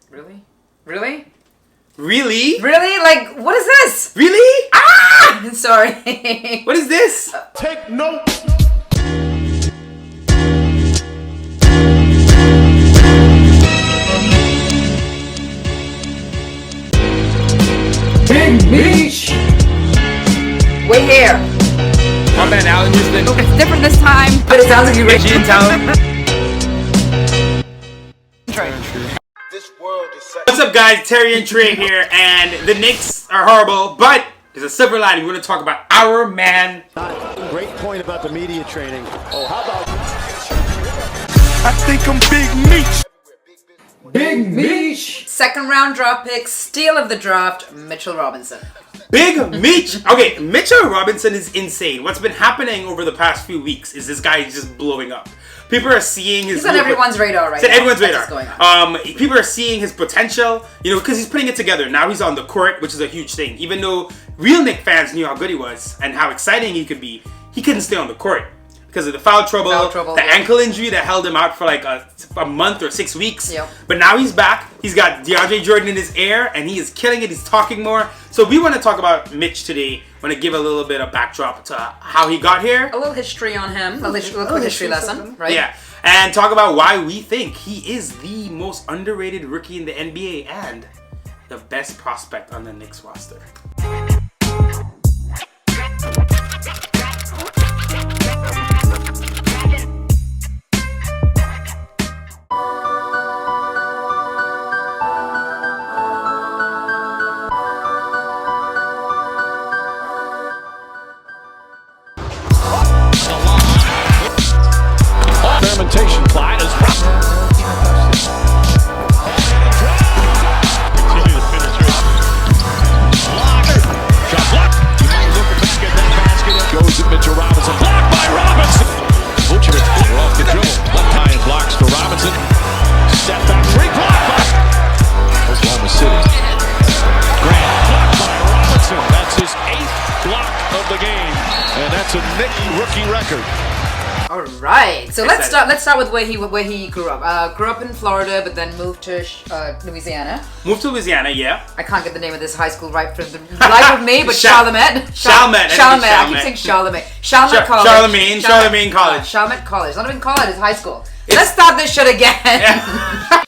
Really? Really? Really? Really? Like, what is this? Really? Ah! Sorry. What is this? Take note. Big MEECH! We're here. My man Alan Houston. It's different this time, but it sounds like you're rich. in town. What's up, guys? Terry and Trey here, and the Knicks are horrible, but there's a silver lining. We're going to talk about our man. Great point about the media training. Oh, how about... I think I'm Big MEECH. Big MEECH! Second round draft pick, steal of the draft, Mitchell Robinson. Big MEECH. Okay, Mitchell Robinson is insane. What's been happening over the past few weeks is this guy is just blowing up. People are seeing his... He's on everyone's radar right now. Everyone's That's radar. what's going on. People are seeing his potential, you know, because he's putting it together. Now he's on the court, which is a huge thing. Even though real Knicks fans knew how good he was and how exciting he could be, he couldn't stay on the court because of the foul trouble, the ankle injury that held him out for like a month or 6 weeks. Yep. But now he's back. He's got DeAndre Jordan in his ear, and he is killing it. He's talking more. So we want to talk about Mitch today. Want to give a little bit of backdrop to how he got here. A little history on him. A little quick history lesson, right? Yeah. And talk about why we think he is the most underrated rookie in the NBA and the best prospect on the Knicks roster. Fermentation. Clyde is shot block. You might look back at that basket. Goes at Mitchell Robinson. Blocked by Robinson. Vucevic off the dribble. Left high blocks for Robinson. Step back three. Blocked by Oklahoma City. Grant blocked by Robinson. That's his 8th block of the game, and that's a Knicks rookie record. All right, so let's start with where he grew up. Grew up in Florida, but then moved to Louisiana. Moved to Louisiana, yeah. I can't get the name of this high school right for the life of me, but Charlemagne. Chalmette. I keep saying Charlemagne. Chalmette College. Charlemagne College. Chalmette College. Not even college, it's high school. Let's start this shit again. Yeah.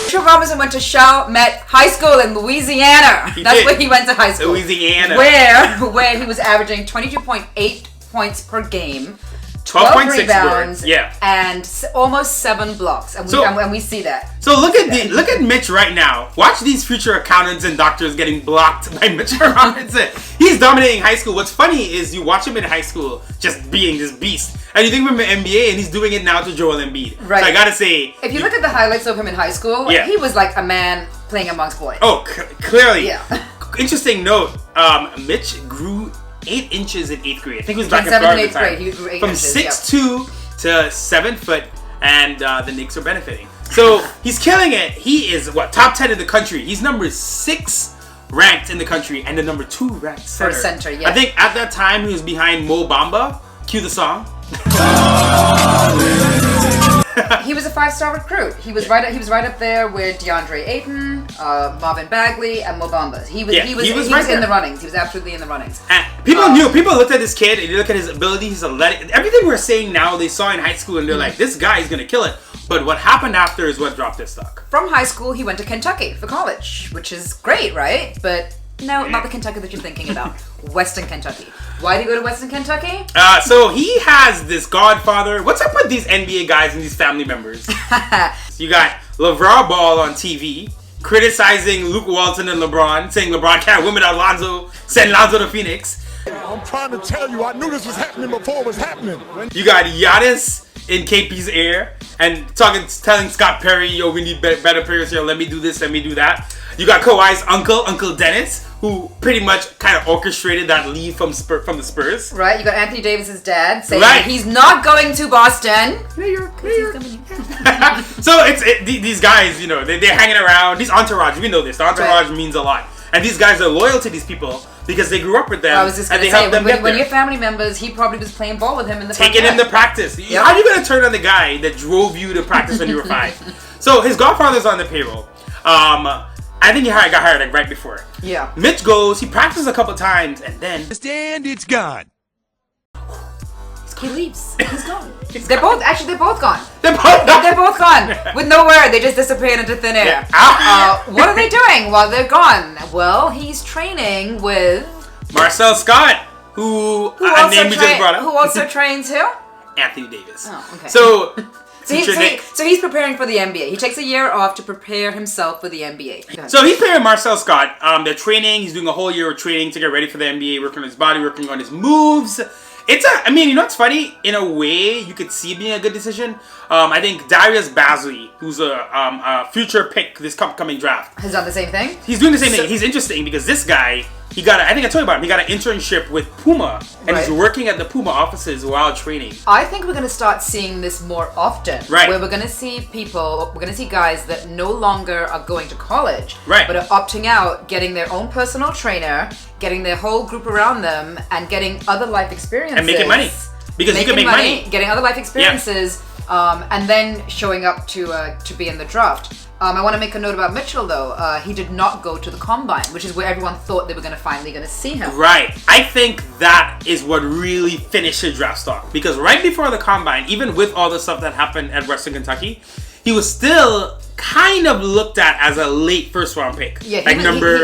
Mitchell Robinson went to Chalmette High School in Louisiana. That's where he went to high school. Louisiana. Where he was averaging 22.8 points per game. 12.6 rebounds, yeah, and almost 7 blocks, and we see that. So look at Mitch right now. Watch these future accountants and doctors getting blocked by Mitchell Robinson. He's dominating high school. What's funny is you watch him in high school just being this beast, and you think of him in the NBA, and he's doing it now to Joel Embiid. Right. So I gotta say, if you look at the highlights of him in high school, he was like a man playing amongst boys. Oh, clearly. Yeah. Interesting note. Mitch grew 8 inches in 8th grade. I think he was back in 7th Florida and 8th grade. He grew 8 From inches, 6'2" to 7 foot, and the Knicks are benefiting. So he's killing it. He is top 10 in the country. He's number 6 ranked in the country and the number 2 ranked center. For center, yeah. I think at that time he was behind Mo Bamba. Cue the song. He was a 5-star recruit. He was right up there with DeAndre Ayton, Marvin Bagley, and Mo Bamba. He was in the runnings. He was absolutely in the runnings. And people looked at this kid and you look at his ability, his athletic, everything we're saying now they saw in high school and they're like, this guy is gonna kill it. But what happened after is what dropped his stock. From high school, he went to Kentucky for college, which is great, right? But no, not the Kentucky that you're thinking about. Western Kentucky. Why did he go to Western Kentucky? So he has this godfather. What's up with these NBA guys and these family members? So you got LeVar Ball on TV criticizing Luke Walton and LeBron, saying LeBron can't win without Lonzo, send Lonzo to Phoenix. I'm trying to tell you, I knew this was happening before it was happening. You got Giannis in KP's ear and telling Scott Perry, yo, we need better players here. Let me do this, let me do that. You got Kawhi's Uncle Dennis, who pretty much kind of orchestrated that leave from the Spurs. Right, you got Anthony Davis's dad saying that he's not going to Boston. New York. So these guys, you know, they're hanging around. These entourage, we know this. The entourage means a lot. And these guys are loyal to these people because they grew up with them. I was just going to say, when your family members, he probably was playing ball with him in the taking him to practice. Yep. How are you going to turn on the guy that drove you to practice when you were 5? So his godfather's on the payroll. I think he got hired like right before. Yeah. Mitch goes, he practices a couple times, and then... And it's gone. He leaves. He's gone. They're both gone. They're both gone. With no word. They just disappeared into thin air. Yeah. What are they doing while they're gone? Well, he's training with... Marcel Scott, who a name we just brought up. Who also trains who? Anthony Davis. Oh, okay. So he's preparing for the NBA. He takes a year off to prepare himself for the NBA. So he's playing Marcel Scott. They're training. He's doing a whole year of training to get ready for the NBA, working on his body, working on his moves. I mean, you know what's funny? In a way, you could see it being a good decision. I think Darius Bazley, who's a future pick this upcoming draft, has done the same thing. He's doing the same thing. He's interesting because this guy, I think I told you about him. He got an internship with Puma, and he's working at the Puma offices while training. I think we're going to start seeing this more often. Right. Where we're going to see guys that no longer are going to college, right, but are opting out, getting their own personal trainer, getting their whole group around them, and getting other life experiences. And making money. Because you can make money. Getting other life experiences, and then showing up to be in the draft. I want to make a note about Mitchell, though. He did not go to the Combine, which is where everyone thought they were finally going to see him. Right. I think that is what really finished his draft stock. Because right before the Combine, even with all the stuff that happened at Western Kentucky, he was still kind of looked at as a late first-round pick. Yeah, like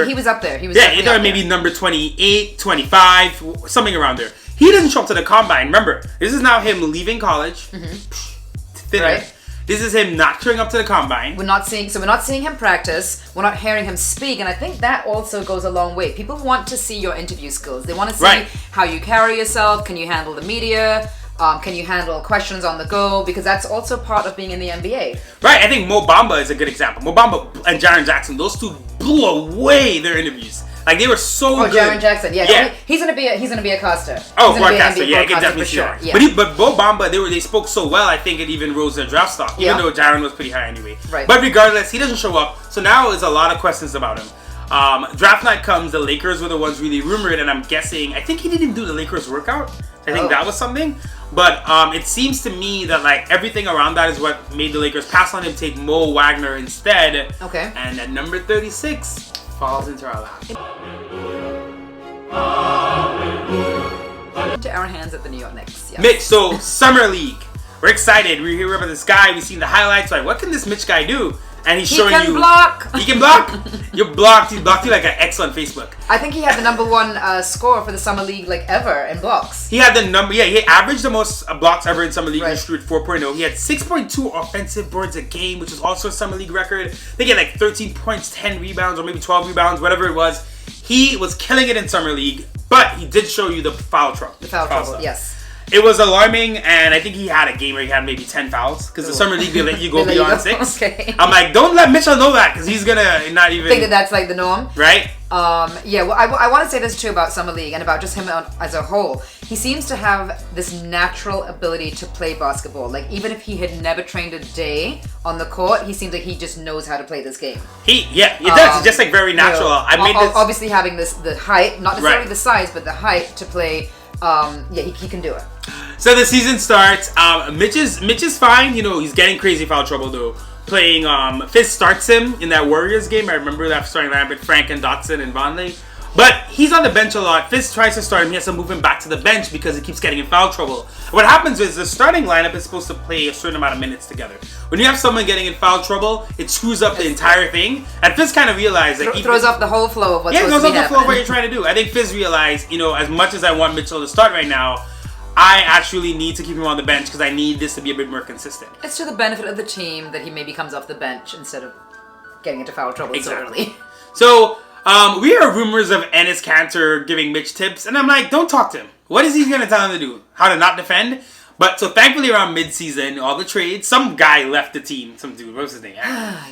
he was up there. He was either maybe number 28, 25, something around there. He didn't show up to the Combine. Remember, this is now him leaving college. Thinner. Right. This is him not showing up to the Combine. We're not seeing him practice. We're not hearing him speak, and I think that also goes a long way. People want to see your interview skills. They want to see how you carry yourself. Can you handle the media? Can you handle questions on the go? Because that's also part of being in the NBA. Right. I think Mo Bamba is a good example. Mo Bamba and Jaren Jackson, those two blew away their interviews. Like they were so good. Jaren Jackson, yeah. He's gonna be a caster. Oh, broadcaster, yeah, I can definitely see sure. that. Yeah. But Mo Bamba, they spoke so well. I think it even rose their draft stock, even though Jaren was pretty high anyway. Right. But regardless, he doesn't show up. So now there's a lot of questions about him. Draft night comes. The Lakers were the ones really rumored, and I'm guessing. I think he didn't even do the Lakers workout. I think that was something. But it seems to me that like everything around that is what made the Lakers pass on him, take Mo Wagner instead. Okay. And at number 36 falls into our lap. To our hands at the New York Knicks. Yes. Mitch, so Summer League. We're excited. We hear about this guy. We've seen the highlights. Like, what can this Mitch guy do? And he's showing you. He can block. He can block. You're blocked. He blocked you like an X on Facebook. I think he had the number one score for the Summer League like ever in blocks. He had the number. Yeah, he averaged the most blocks ever in Summer League history at 4.0. He had 6.2 offensive boards a game, which is also a Summer League record. I think he had like 13 points, 10 rebounds, or maybe 12 rebounds, whatever it was. He was killing it in Summer League, but he did show you the foul trouble. The foul trouble, stuff. yes. It was alarming, and I think he had a game where he had maybe 10 fouls, because the Summer League, they let you go beyond 6. Okay. I'm like, don't let Mitchell know that, because he's going to not even... think that that's like the norm. Right? Yeah, well, I want to say this too about Summer League and about just him as a whole. He seems to have this natural ability to play basketball. Like, even if he had never trained a day on the court, he seems like he just knows how to play this game. It does. It's just like very natural. You know, obviously having the height, not necessarily the size, but the height to play. He can do it. So the season starts. Mitch is fine. You know, he's getting crazy foul trouble though. Playing Fizz starts him in that Warriors game. I remember that starting lineup with Frank and Dotson and Vonleh. But he's on the bench a lot. Fizz tries to start him. He has to move him back to the bench because he keeps getting in foul trouble. What happens is the starting lineup is supposed to play a certain amount of minutes together. When you have someone getting in foul trouble, it screws up the entire thing. And Fizz kind of realized that throws off the whole flow of what's supposed to be happening. Yeah, it throws off the flow of what you're trying to do. I think Fizz realized, you know, as much as I want Mitchell to start right now, I actually need to keep him on the bench because I need this to be a bit more consistent. It's to the benefit of the team that he maybe comes off the bench instead of getting into foul trouble so early. So, we heard rumors of Enes Kanter giving Mitch tips, and I'm like, don't talk to him. What is he going to tell him to do? How to not defend? But so thankfully around mid-season, all the trades, some guy left the team. Some dude, what was his name?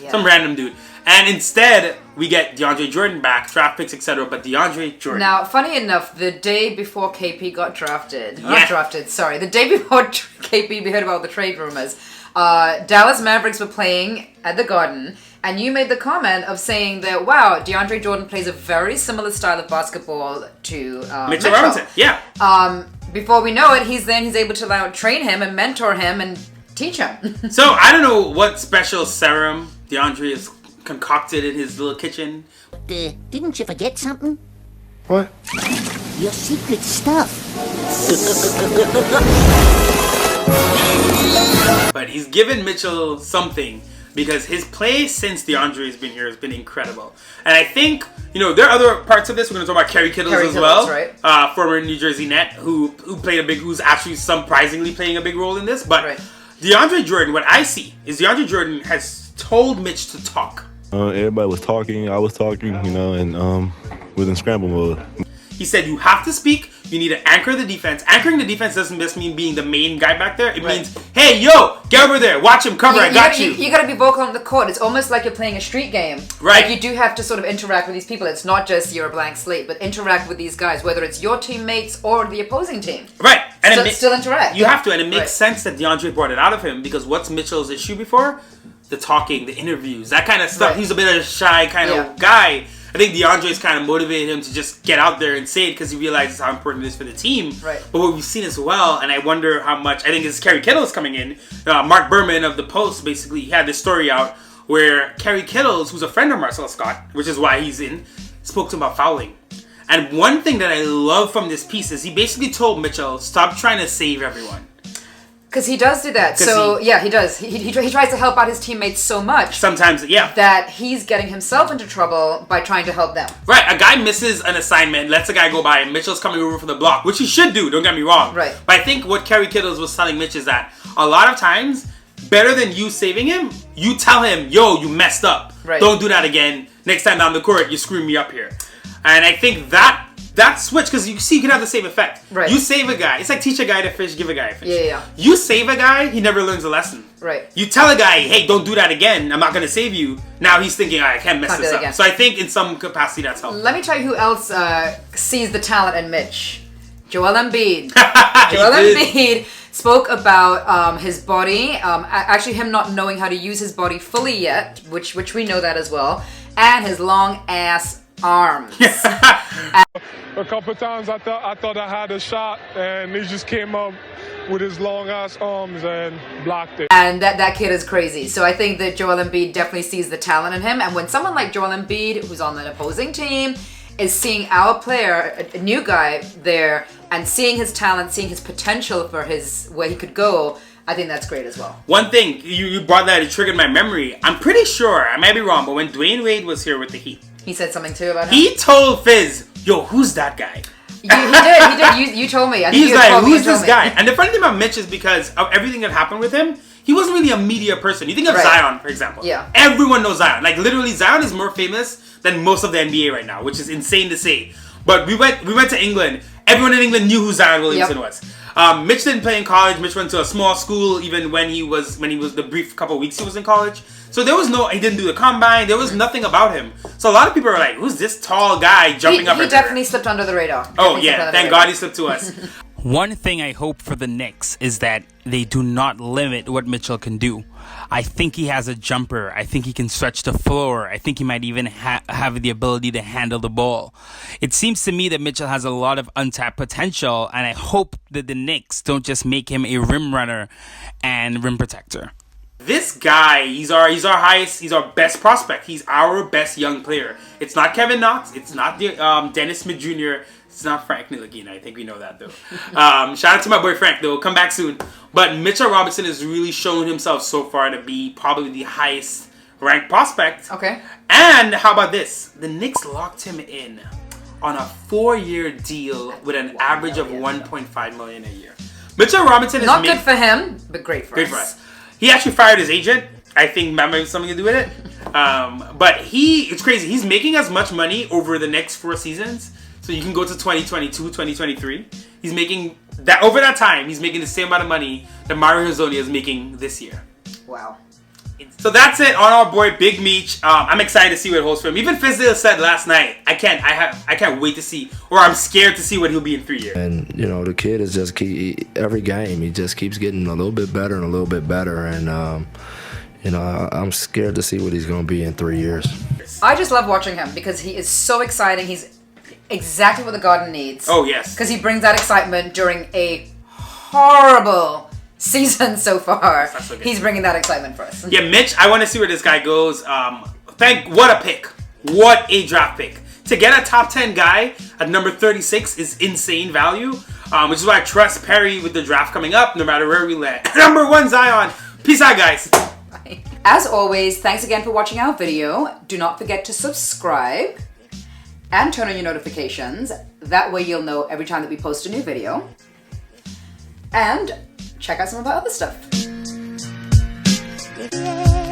Some random dude. And instead, we get DeAndre Jordan back, draft picks, etc. But DeAndre Jordan. Now, funny enough, the day before KP got drafted, the day before KP, we heard about the trade rumors, Dallas Mavericks were playing at the Garden, and you made the comment of saying that, wow, DeAndre Jordan plays a very similar style of basketball to Mitchell Robinson. Yeah. Before we know it, he's able to train him and mentor him and teach him. So I don't know what special serum DeAndre is concocted in his little kitchen. Didn't you forget something? What? Your secret stuff. But he's given Mitchell something because his play since DeAndre has been here has been incredible. And I think, there are other parts of this. We're going to talk about Kerry Kittles as well. Right. Former New Jersey Net who's actually surprisingly playing a big role in this. But right. DeAndre Jordan, what I see is DeAndre Jordan has told Mitch to talk. Everybody was talking, I was talking, and was in scramble mode. He said you have to speak, you need to anchor the defense. Anchoring the defense doesn't just mean being the main guy back there. It means, hey, yo, get over there, watch him cover, I got you. You got to be vocal on the court. It's almost like you're playing a street game. Right. Like you do have to sort of interact with these people. It's not just you're a blank slate, but interact with these guys, whether it's your teammates or the opposing team. Right. And still interact. You have to, and it makes sense that DeAndre brought it out of him because what's Mitchell's issue before? The talking, the interviews, that kind of stuff. Right. He's a bit of a shy kind of guy. I think DeAndre's kind of motivated him to just get out there and say it because he realizes how important it is for the team. Right. But what we've seen as well, and I wonder how much, I think it's Kerry Kittles coming in. Mark Berman of The Post basically had this story out where Kerry Kittles, who's a friend of Marcel Scott, which is why he's in, spoke to him about fouling. And one thing that I love from this piece is he basically told Mitchell, stop trying to save everyone. Because he does do that. So, he does. He tries to help out his teammates so much. Sometimes, that he's getting himself into trouble by trying to help them. Right. A guy misses an assignment, lets a guy go by, and Mitchell's coming over for the block, which he should do, don't get me wrong. Right. But I think what Kerry Kittles was telling Mitch is that a lot of times, better than you saving him, you tell him, yo, you messed up. Right. Don't do that again. Next time down the court, you screw me up here. And I think that switch, because you can have the same effect. Right. You save a guy. It's like teach a guy to fish, give a guy a fish. Yeah. You save a guy, he never learns a lesson. Right. You tell a guy, hey, don't do that again. I'm not going to save you. Now he's thinking, I can't mess this up. Again. So I think in some capacity that's helpful. Let me tell you who else sees the talent in Mitch. Joel Embiid. Joel Embiid spoke about his body, actually him not knowing how to use his body fully yet, which we know that as well, and his long ass arms. A couple times I thought I had a shot, and he just came up with his long ass arms and blocked it. And that kid is crazy. So I think that Joel Embiid definitely sees the talent in him. And when someone like Joel Embiid, who's on the opposing team, is seeing our player, a new guy there, and seeing his talent, seeing his potential for where he could go, I think that's great as well. One thing, you brought that, it triggered my memory. I'm pretty sure, I might be wrong, but when Dwayne Wade was here with the Heat, he said something too about him? He told Fizz, yo, who's that guy? He did. You told me. He's like, who's this guy? And the funny thing about Mitch is because of everything that happened with him, he wasn't really a media person. You think of Zion, for example. Yeah. Everyone knows Zion. Like, literally, Zion is more famous than most of the NBA right now, which is insane to say. But we went to England. Everyone in England knew who Zion Williamson was. Mitch didn't play in college. Mitch went to a small school even when he was the brief couple weeks he was in college. So he didn't do the combine. There was nothing about him. So a lot of people are like, who's this tall guy jumping up? He definitely slipped under the radar. Thank God he slipped to us. One thing I hope for the Knicks is that they do not limit what Mitchell can do. I think he has a jumper. I think he can stretch the floor. I think he might even have the ability to handle the ball. It seems to me that Mitchell has a lot of untapped potential, and I hope that the Knicks don't just make him a rim runner and rim protector. This guy, he's our best prospect. He's our best young player. It's not Kevin Knox. It's not Dennis Smith Jr. It's not Frank Ntilikina. I think we know that, though. Shout out to my boy Frank, though. Come back soon. But Mitchell Robinson has really shown himself so far to be probably the highest ranked prospect. Okay. And how about this? The Knicks locked him in on a 4-year deal with an average of $1.5 million a year. Mitchell Robinson is not good for him, but great for us. He actually fired his agent. I think that might have something to do with it. But it's crazy. He's making as much money over the next 4 seasons. So you can go to 2022, 2023. He's making that over that time. He's making the same amount of money that Mario Hezonja is making this year. Wow. So that's it on our boy Big Meech. I'm excited to see what it holds for him. Even Fizdale said last night, I can't wait to see, or I'm scared to see what he'll be in 3 years. And the kid is just every game he just keeps getting a little bit better and a little bit better. And I'm scared to see what he's going to be in 3 years. I just love watching him because he is so exciting. He's exactly what the Garden needs. Oh yes. Because he brings that excitement during a horrible season so far. He's bringing that excitement for us. Yeah, Mitch, I want to see where this guy goes. What a pick. What a draft pick. To get a top 10 guy at number 36 is insane value, which is why I trust Perry with the draft coming up, no matter where we land. Number 1, Zion. Peace out, guys. Bye. As always, thanks again for watching our video. Do not forget to subscribe and turn on your notifications. That way you'll know every time that we post a new video. And check out some of our other stuff. Yeah.